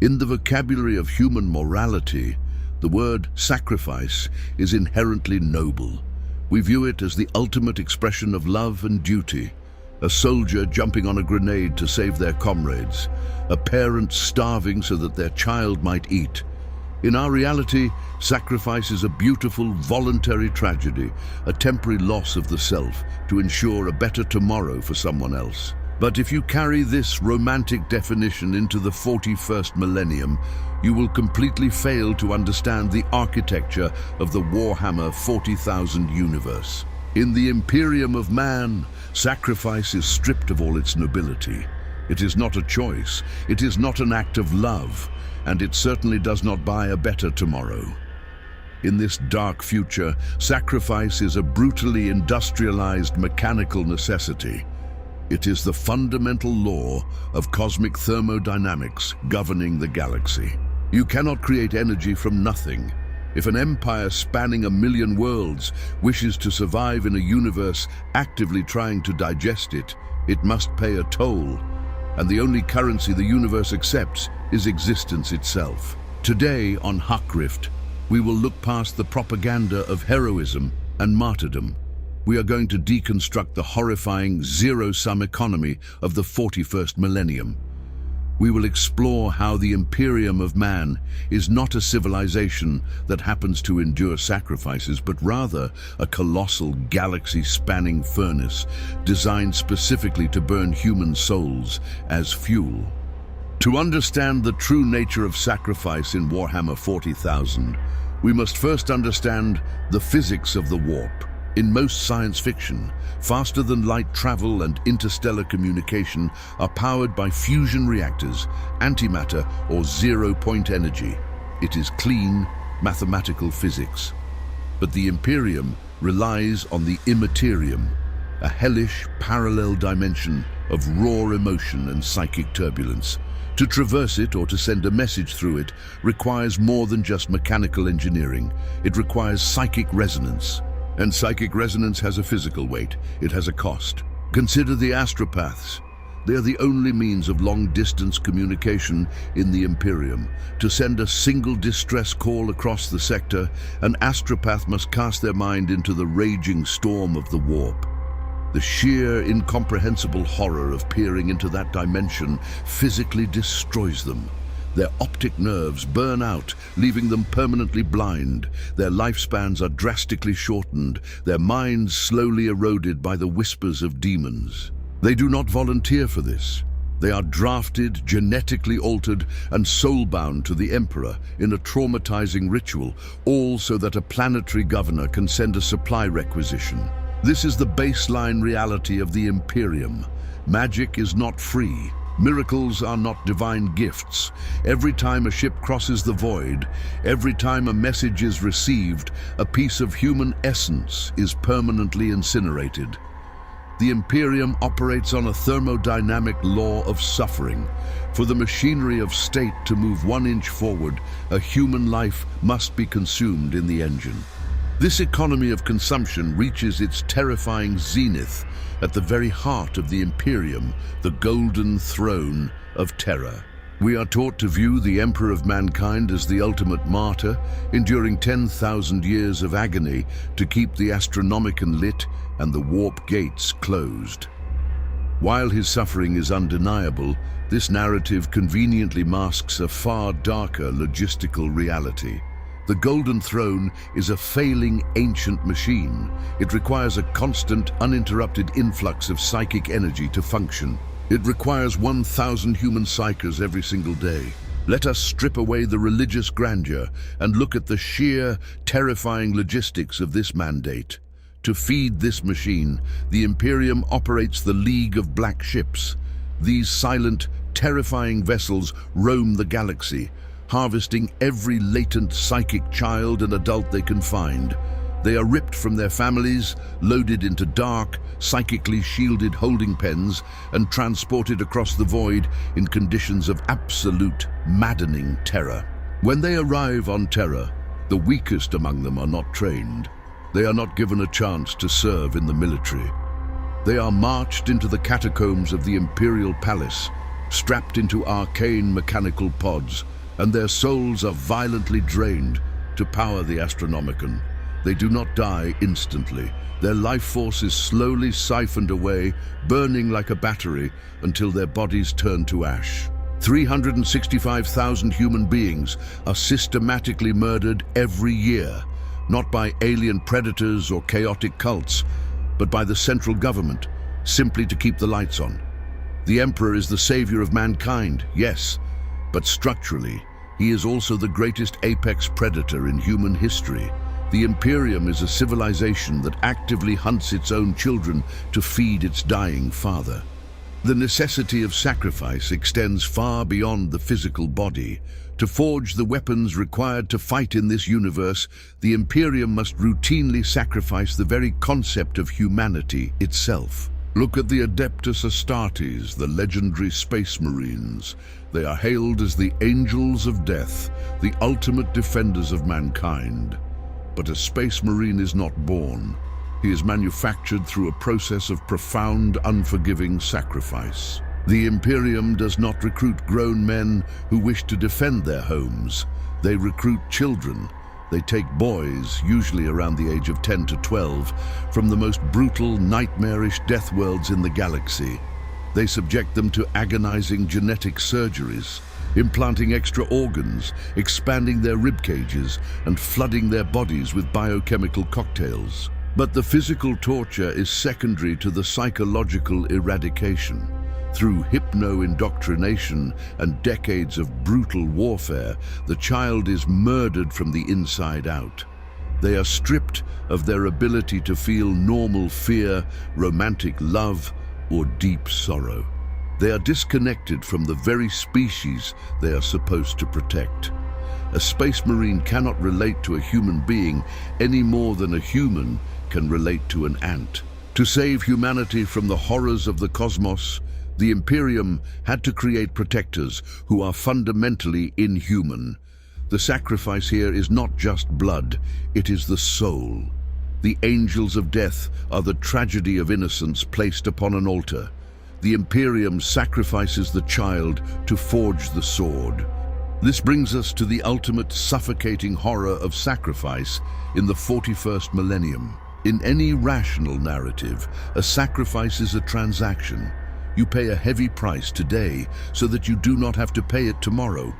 In the vocabulary of human morality, the word sacrifice is inherently noble. We view it as the ultimate expression of love and duty. A soldier jumping on a grenade to save their comrades, a parent starving so that their child might eat. In our reality, sacrifice is a beautiful, voluntary tragedy, a temporary loss of the self to ensure a better tomorrow for someone else. But if you carry this romantic definition into the 41st millennium, you will completely fail to understand the architecture of the Warhammer 40,000 universe. In the Imperium of Man, sacrifice is stripped of all its nobility. It is not a choice, it is not an act of love, and it certainly does not buy a better tomorrow. In this dark future, sacrifice is a brutally industrialized mechanical necessity. It is the fundamental law of cosmic thermodynamics governing the galaxy. You cannot create energy from nothing. If an empire spanning 1,000,000 worlds wishes to survive in a universe actively trying to digest it, it must pay a toll. And the only currency the universe accepts is existence itself. Today on Huckrift, we will look past the propaganda of heroism and martyrdom. We are going to deconstruct the horrifying zero-sum economy of the 41st millennium. We will explore how the Imperium of Man is not a civilization that happens to endure sacrifices, but rather a colossal galaxy-spanning furnace designed specifically to burn human souls as fuel. To understand the true nature of sacrifice in Warhammer 40,000, we must first understand the physics of the warp. In most science fiction, faster-than-light travel and interstellar communication are powered by fusion reactors, antimatter, or zero-point energy. It is clean, mathematical physics. But the Imperium relies on the immaterium, a hellish, parallel dimension of raw emotion and psychic turbulence. To traverse it or to send a message through it requires more than just mechanical engineering. It requires psychic resonance. And psychic resonance has a physical weight. It has a cost. Consider the Astropaths. They are the only means of long-distance communication in the Imperium. To send a single distress call across the sector, an Astropath must cast their mind into the raging storm of the warp. The sheer, incomprehensible horror of peering into that dimension physically destroys them. Their optic nerves burn out, leaving them permanently blind. Their lifespans are drastically shortened, their minds slowly eroded by the whispers of demons. They do not volunteer for this. They are drafted, genetically altered, and soul-bound to the Emperor in a traumatizing ritual, all so that a planetary governor can send a supply requisition. This is the baseline reality of the Imperium. Magic is not free. Miracles are not divine gifts. Every time a ship crosses the void, every time a message is received, a piece of human essence is permanently incinerated. The Imperium operates on a thermodynamic law of suffering. For the machinery of state to move 1 inch forward, a human life must be consumed in the engine. This economy of consumption reaches its terrifying zenith at the very heart of the Imperium, the golden throne of Terra. We are taught to view the Emperor of Mankind as the ultimate martyr, enduring 10,000 years of agony to keep the Astronomicon lit and the warp gates closed. While his suffering is undeniable, this narrative conveniently masks a far darker logistical reality. The Golden Throne is a failing ancient machine. It requires a constant, uninterrupted influx of psychic energy to function. It requires 1,000 human Psykers every single day. Let us strip away the religious grandeur and look at the sheer, terrifying logistics of this mandate. To feed this machine, the Imperium operates the League of Black Ships. These silent, terrifying vessels roam the galaxy, harvesting every latent psychic child and adult they can find. They are ripped from their families, loaded into dark, psychically shielded holding pens, and transported across the void in conditions of absolute, maddening terror. When they arrive on Terra, the weakest among them are not trained. They are not given a chance to serve in the military. They are marched into the catacombs of the Imperial Palace, strapped into arcane mechanical pods, and their souls are violently drained to power the Astronomicon. They do not die instantly. Their life force is slowly siphoned away, burning like a battery until their bodies turn to ash. 365,000 human beings are systematically murdered every year, not by alien predators or chaotic cults, but by the central government, simply to keep the lights on. The Emperor is the savior of mankind, yes, but structurally, he is also the greatest apex predator in human history. The Imperium is a civilization that actively hunts its own children to feed its dying father. The necessity of sacrifice extends far beyond the physical body. To forge the weapons required to fight in this universe, the Imperium must routinely sacrifice the very concept of humanity itself. Look at the Adeptus Astartes, the legendary space marines. They are hailed as the angels of death, the ultimate defenders of mankind. But a space marine is not born. He is manufactured through a process of profound, unforgiving sacrifice. The Imperium does not recruit grown men who wish to defend their homes. They recruit children. They take boys, usually around the age of 10 to 12, from the most brutal, nightmarish death worlds in the galaxy. They subject them to agonizing genetic surgeries, implanting extra organs, expanding their rib cages, and flooding their bodies with biochemical cocktails. But the physical torture is secondary to the psychological eradication. Through hypno-indoctrination and decades of brutal warfare, the child is murdered from the inside out. They are stripped of their ability to feel normal fear, romantic love, or deep sorrow. They are disconnected from the very species they are supposed to protect. A space marine cannot relate to a human being any more than a human can relate to an ant. To save humanity from the horrors of the cosmos, the Imperium had to create protectors who are fundamentally inhuman. The sacrifice here is not just blood, it is the soul. The angels of death are the tragedy of innocence placed upon an altar. The Imperium sacrifices the child to forge the sword. This brings us to the ultimate suffocating horror of sacrifice in the 41st millennium. In any rational narrative, a sacrifice is a transaction. You pay a heavy price today so that you do not have to pay it tomorrow.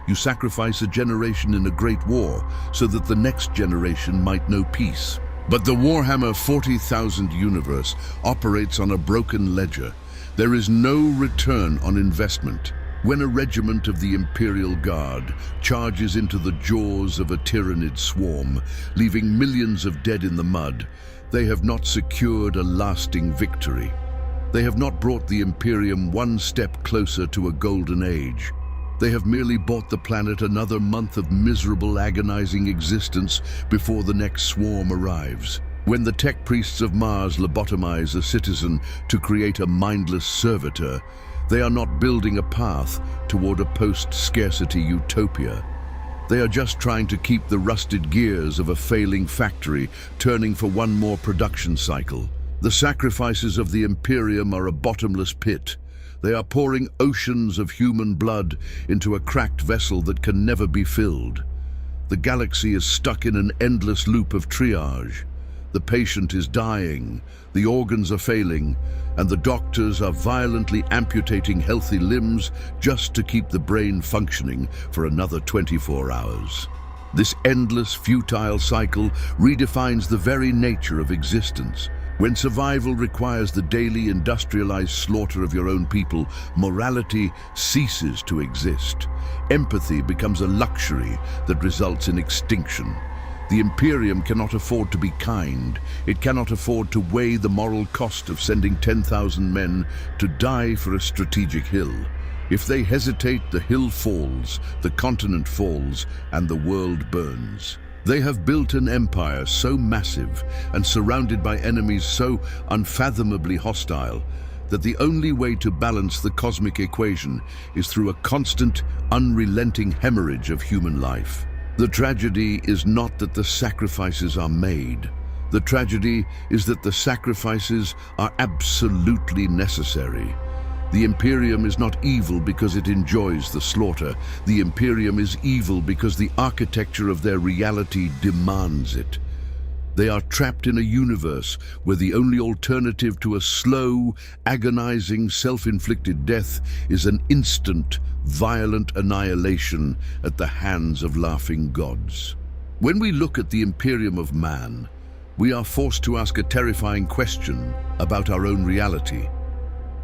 You sacrifice a generation in a great war so that the next generation might know peace. But the Warhammer 40,000 universe operates on a broken ledger. There is no return on investment. When a regiment of the Imperial Guard charges into the jaws of a tyrannid swarm, leaving millions of dead in the mud, they have not secured a lasting victory. They have not brought the Imperium one step closer to a golden age. They have merely bought the planet another month of miserable, agonizing existence before the next swarm arrives. When the tech priests of Mars lobotomize a citizen to create a mindless servitor, they are not building a path toward a post-scarcity utopia. They are just trying to keep the rusted gears of a failing factory turning for one more production cycle. The sacrifices of the Imperium are a bottomless pit. They are pouring oceans of human blood into a cracked vessel that can never be filled. The galaxy is stuck in an endless loop of triage. The patient is dying, the organs are failing, and the doctors are violently amputating healthy limbs just to keep the brain functioning for another 24 hours. This endless, futile cycle redefines the very nature of existence. When survival requires the daily industrialized slaughter of your own people, morality ceases to exist. Empathy becomes a luxury that results in extinction. The Imperium cannot afford to be kind. It cannot afford to weigh the moral cost of sending 10,000 men to die for a strategic hill. If they hesitate, the hill falls, the continent falls, and the world burns. They have built an empire so massive and surrounded by enemies so unfathomably hostile that the only way to balance the cosmic equation is through a constant, unrelenting hemorrhage of human life. The tragedy is not that the sacrifices are made. The tragedy is that the sacrifices are absolutely necessary. The Imperium is not evil because it enjoys the slaughter. The Imperium is evil because the architecture of their reality demands it. They are trapped in a universe where the only alternative to a slow, agonizing, self-inflicted death is an instant, violent annihilation at the hands of laughing gods. When we look at the Imperium of Man, we are forced to ask a terrifying question about our own reality.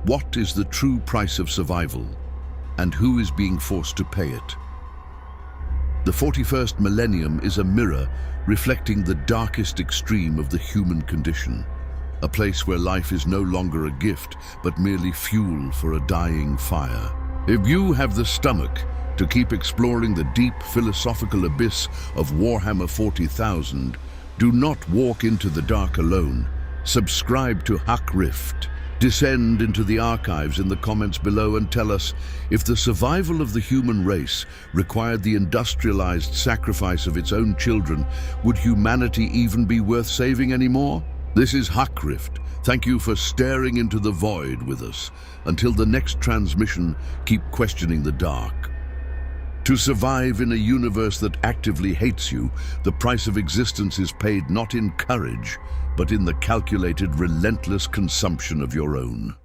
What is the true price of survival, and who is being forced to pay it? The 41st millennium is a mirror reflecting the darkest extreme of the human condition, a place where life is no longer a gift, but merely fuel for a dying fire. If you have the stomach to keep exploring the deep philosophical abyss of Warhammer 40,000, do not walk into the dark alone. Subscribe to Hack Rift. Descend into the archives in the comments below and tell us if the survival of the human race required the industrialized sacrifice of its own children, would humanity even be worth saving anymore? This is Hack Rift. Thank you for staring into the void with us. Until the next transmission, keep questioning the dark. To survive in a universe that actively hates you, the price of existence is paid not in courage, but in the calculated, relentless consumption of your own.